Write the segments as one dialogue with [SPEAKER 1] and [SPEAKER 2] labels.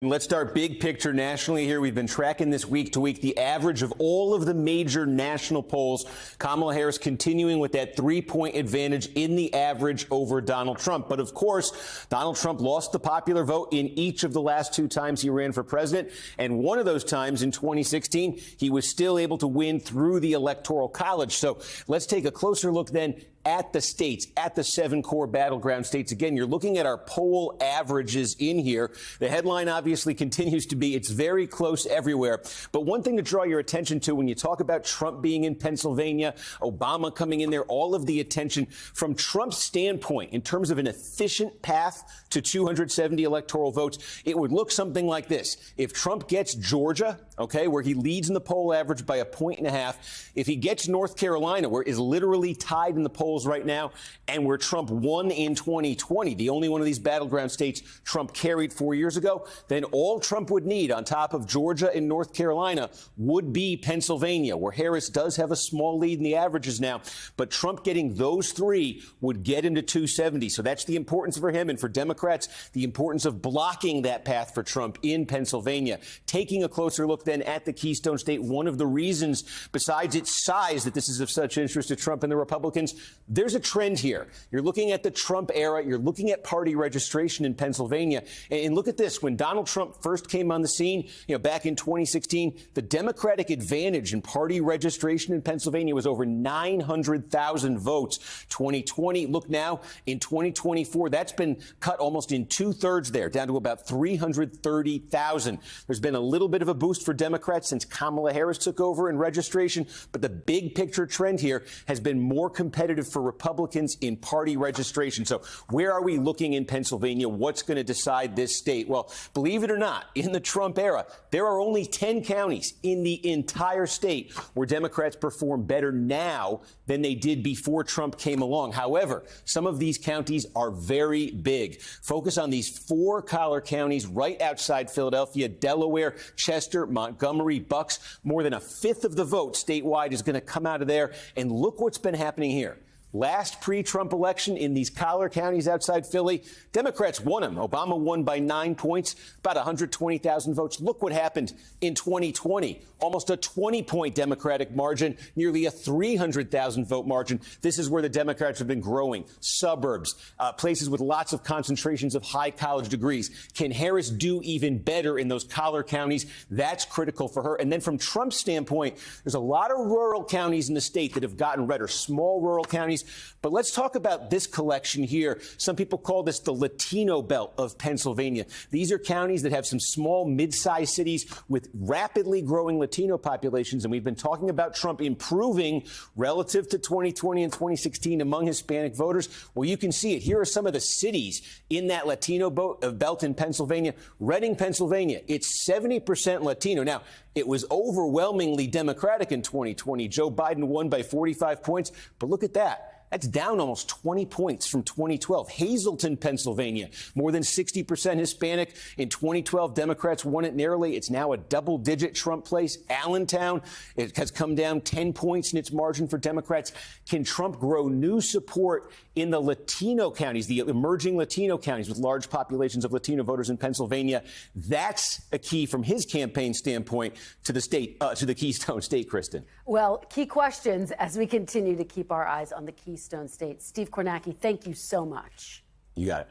[SPEAKER 1] Let's start big picture nationally here. We've been tracking this week to week the average of all of the major national polls. Kamala Harris continuing with that 3-point advantage in the average over Donald Trump. But of course, Donald Trump lost the popular vote in each of the last 2 times he ran for president. And one of those times in 2016, he was still able to win through the Electoral College. So let's take a closer look then at the states, at the 7 core battleground states. Again, you're looking at our poll averages in here. The headline obviously continues to be it's very close everywhere. But one thing to draw your attention to when you talk about Trump being in Pennsylvania, Obama coming in there, all of the attention from Trump's standpoint in terms of an efficient path to 270 electoral votes, it would look something like this. If Trump gets Georgia, okay, where he leads in the poll average by 1.5 points, if he gets North Carolina, where is literally tied in the polls right now, and where Trump won in 2020, the only one of these battleground states Trump carried 4 years ago, then all Trump would need on top of Georgia and North Carolina would be Pennsylvania, where Harris does have a small lead in the averages now. But Trump getting those 3 would get him to 270. So that's the importance for him, and for Democrats, the importance of blocking that path for Trump in Pennsylvania. Taking a closer look then at the Keystone State, one of the reasons, besides its size, that this is of such interest to Trump and the Republicans, there's a trend here. You're looking at the Trump era. You're looking at party registration in Pennsylvania. And look at this. When Donald Trump first came on the scene, back in 2016, the Democratic advantage in party registration in Pennsylvania was over 900,000 votes. 2020, look now, in 2024, that's been cut almost in 2/3 there, down to about 330,000. There's been a little bit of a boost for Democrats since Kamala Harris took over in registration, but the big picture trend here has been more competitive for Republicans in party registration. So where are we looking in Pennsylvania? What's going to decide this state? Well, believe it or not, in the Trump era, there are only 10 counties in the entire state where Democrats perform better now than they did before Trump came along. However, some of these counties are very big. Focus on these 4 collar counties right outside Philadelphia: Delaware, Chester, Montgomery, Bucks. More than 1/5 of the vote statewide is going to come out of there. And look what's been happening here. Last pre-Trump election in these collar counties outside Philly, Democrats won them. Obama won by 9 points, about 120,000 votes. Look what happened in 2020. Almost a 20-point Democratic margin, nearly a 300,000 vote margin. This is where the Democrats have been growing. Suburbs, places with lots of concentrations of high college degrees. Can Harris do even better in those collar counties? That's critical for her. And then from Trump's standpoint, there's a lot of rural counties in the state that have gotten redder, small rural counties. But let's talk about this collection here. Some people call this the Latino belt of Pennsylvania. These are counties that have some small, mid-sized cities with rapidly growing Latino populations. And we've been talking about Trump improving relative to 2020 and 2016 among Hispanic voters. Well, you can see it. Here are some of the cities in that Latino belt in Pennsylvania. Reading, Pennsylvania, it's 70% Latino. Now, it was overwhelmingly Democratic in 2020. Joe Biden won by 45 points. But look at that. That's down almost 20 points from 2012. Hazleton, Pennsylvania, more than 60% Hispanic. In 2012, Democrats won it narrowly. It's now a double-digit Trump place. Allentown, it has come down 10 points in its margin for Democrats. Can Trump grow new support in the Latino counties, the emerging Latino counties with large populations of Latino voters in Pennsylvania? That's a key from his campaign standpoint to the state, to the Keystone State, Kristen.
[SPEAKER 2] Well, key questions as we continue to keep our eyes on the Keystone State. Steve Kornacki, thank you so much.
[SPEAKER 1] You got it.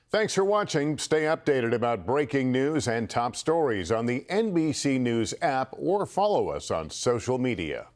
[SPEAKER 3] Thanks for watching. Stay updated about breaking news and top stories on the NBC News app or follow us on social media.